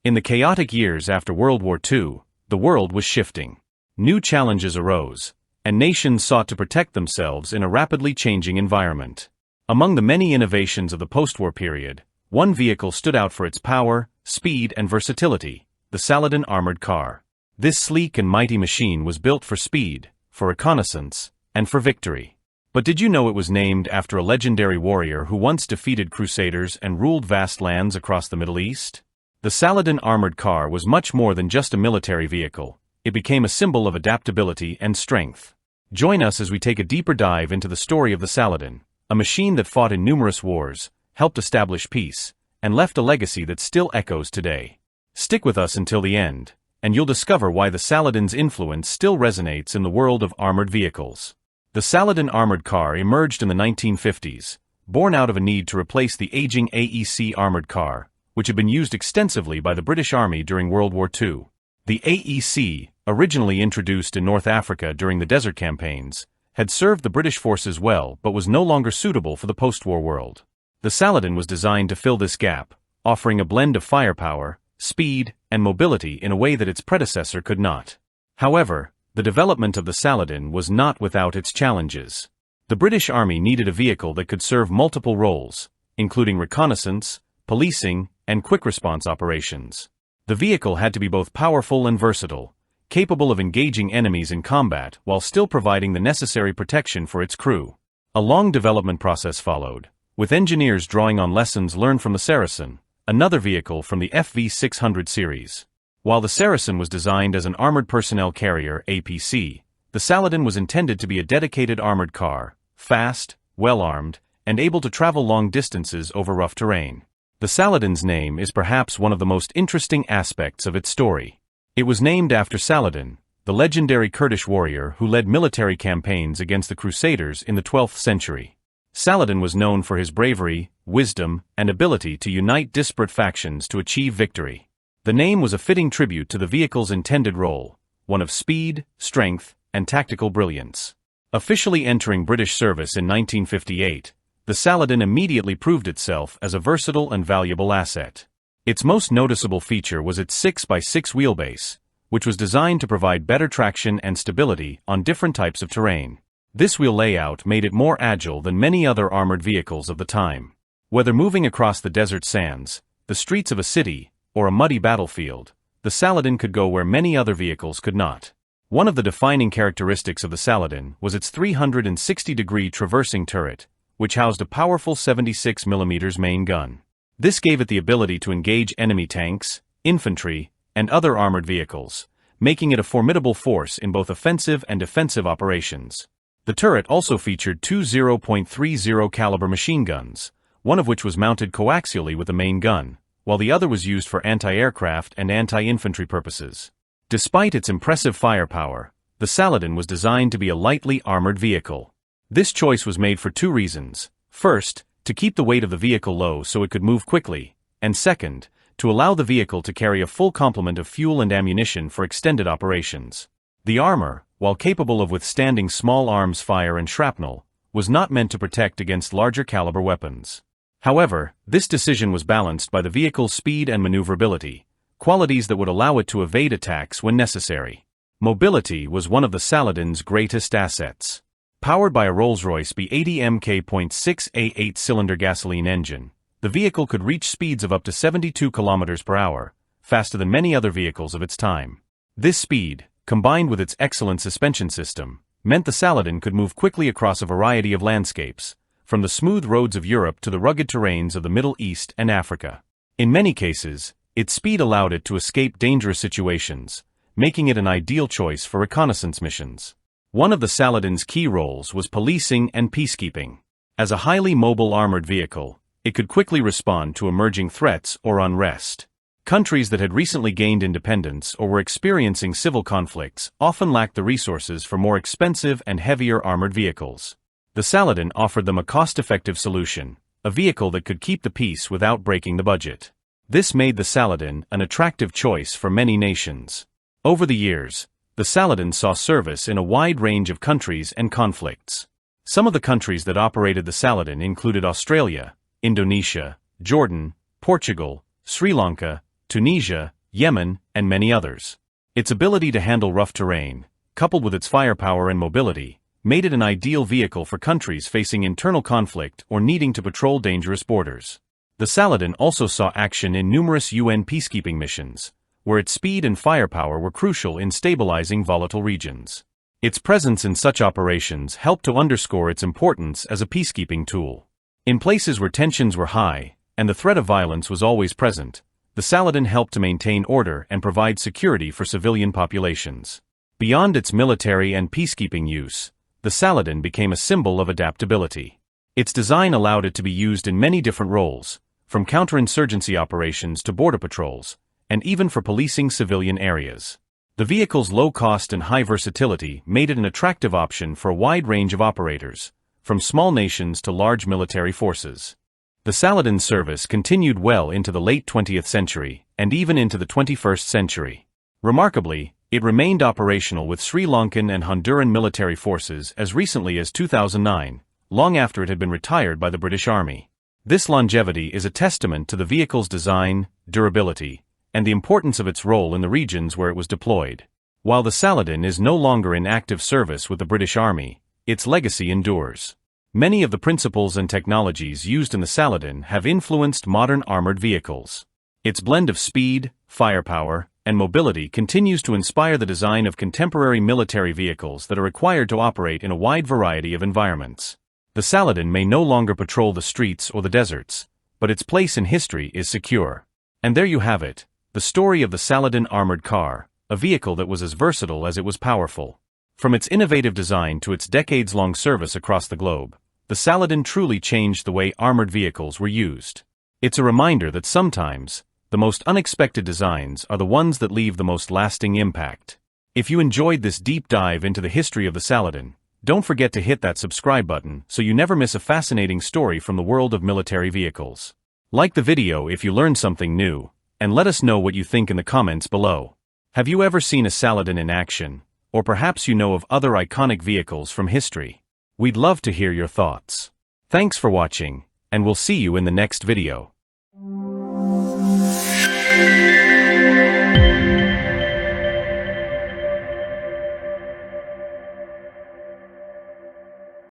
In the chaotic years after World War II, the world was shifting. New challenges arose, and nations sought to protect themselves in a rapidly changing environment. Among the many innovations of the post-war period, one vehicle stood out for its power, speed, and versatility: the Saladin armored car. This sleek and mighty machine was built for speed, for reconnaissance, and for victory. But did you know it was named after a legendary warrior who once defeated crusaders and ruled vast lands across the Middle East? The Saladin armored car was much more than just a military vehicle. It became a symbol of adaptability and strength. Join us as we take a deeper dive into the story of the Saladin, a machine that fought in numerous wars, helped establish peace, and left a legacy that still echoes today. Stick with us until the end, and you'll discover why the Saladin's influence still resonates in the world of armored vehicles. The Saladin armored car emerged in the 1950s, born out of a need to replace the aging AEC armored car, which had been used extensively by the British Army during World War II. The AEC, originally introduced in North Africa during the desert campaigns, had served the British forces well but was no longer suitable for the post-war world. The Saladin was designed to fill this gap, offering a blend of firepower, speed, and mobility in a way that its predecessor could not. However, the development of the Saladin was not without its challenges. The British Army needed a vehicle that could serve multiple roles, including reconnaissance, policing, and quick-response operations. The vehicle had to be both powerful and versatile, capable of engaging enemies in combat while still providing the necessary protection for its crew. A long development process followed, with engineers drawing on lessons learned from the Saracen, another vehicle from the FV600 series. While the Saracen was designed as an armored personnel carrier (APC), the Saladin was intended to be a dedicated armored car, fast, well-armed, and able to travel long distances over rough terrain. The Saladin's name is perhaps one of the most interesting aspects of its story. It was named after Saladin, the legendary Kurdish warrior who led military campaigns against the Crusaders in the 12th century. Saladin was known for his bravery, wisdom, and ability to unite disparate factions to achieve victory. The name was a fitting tribute to the vehicle's intended role, one of speed, strength, and tactical brilliance. Officially entering British service in 1958, the Saladin immediately proved itself as a versatile and valuable asset. Its most noticeable feature was its 6x6 wheelbase, which was designed to provide better traction and stability on different types of terrain. This wheel layout made it more agile than many other armored vehicles of the time. Whether moving across the desert sands, the streets of a city, or a muddy battlefield, the Saladin could go where many other vehicles could not. One of the defining characteristics of the Saladin was its 360-degree traversing turret, which housed a powerful 76mm main gun. This gave it the ability to engage enemy tanks, infantry, and other armored vehicles, making it a formidable force in both offensive and defensive operations. The turret also featured two 0.30 caliber machine guns, one of which was mounted coaxially with the main gun, while the other was used for anti-aircraft and anti-infantry purposes. Despite its impressive firepower, the Saladin was designed to be a lightly armored vehicle. This choice was made for two reasons. First, to keep the weight of the vehicle low so it could move quickly, and second, to allow the vehicle to carry a full complement of fuel and ammunition for extended operations. The armor, while capable of withstanding small arms fire and shrapnel, was not meant to protect against larger caliber weapons. However, this decision was balanced by the vehicle's speed and maneuverability, qualities that would allow it to evade attacks when necessary. Mobility was one of the Saladin's greatest assets. Powered by a Rolls-Royce B80 Mk.6A 8-cylinder gasoline engine, the vehicle could reach speeds of up to 72 km per hour, faster than many other vehicles of its time. This speed, combined with its excellent suspension system, meant the Saladin could move quickly across a variety of landscapes, from the smooth roads of Europe to the rugged terrains of the Middle East and Africa. In many cases, its speed allowed it to escape dangerous situations, making it an ideal choice for reconnaissance missions. One of the Saladin's key roles was policing and peacekeeping. As a highly mobile armored vehicle, it could quickly respond to emerging threats or unrest. Countries that had recently gained independence or were experiencing civil conflicts often lacked the resources for more expensive and heavier armored vehicles. The Saladin offered them a cost-effective solution, a vehicle that could keep the peace without breaking the budget. This made the Saladin an attractive choice for many nations. Over the years, the Saladin saw service in a wide range of countries and conflicts. Some of the countries that operated the Saladin included Australia, Indonesia, Jordan, Portugal, Sri Lanka, Tunisia, Yemen, and many others. Its ability to handle rough terrain, coupled with its firepower and mobility, made it an ideal vehicle for countries facing internal conflict or needing to patrol dangerous borders. The Saladin also saw action in numerous UN peacekeeping missions, where its speed and firepower were crucial in stabilizing volatile regions. Its presence in such operations helped to underscore its importance as a peacekeeping tool. In places where tensions were high, and the threat of violence was always present, the Saladin helped to maintain order and provide security for civilian populations. Beyond its military and peacekeeping use, the Saladin became a symbol of adaptability. Its design allowed it to be used in many different roles, from counterinsurgency operations to border patrols, and even for policing civilian areas. The vehicle's low cost and high versatility made it an attractive option for a wide range of operators, from small nations to large military forces. The Saladin's service continued well into the late 20th century, and even into the 21st century. Remarkably, it remained operational with Sri Lankan and Honduran military forces as recently as 2009, long after it had been retired by the British Army. This longevity is a testament to the vehicle's design, durability, and the importance of its role in the regions where it was deployed. While the Saladin is no longer in active service with the British Army, its legacy endures. Many of the principles and technologies used in the Saladin have influenced modern armored vehicles. Its blend of speed, firepower, and mobility continues to inspire the design of contemporary military vehicles that are required to operate in a wide variety of environments. The Saladin may no longer patrol the streets or the deserts, but its place in history is secure. And there you have it, the story of the Saladin armored car, a vehicle that was as versatile as it was powerful. From its innovative design to its decades-long service across the globe, the Saladin truly changed the way armored vehicles were used. It's a reminder that sometimes, the most unexpected designs are the ones that leave the most lasting impact. If you enjoyed this deep dive into the history of the Saladin, don't forget to hit that subscribe button so you never miss a fascinating story from the world of military vehicles. Like the video if you learned something new, and let us know what you think in the comments below. Have you ever seen a Saladin in action? Or perhaps you know of other iconic vehicles from history? We'd love to hear your thoughts. Thanks for watching, and we'll see you in the next video.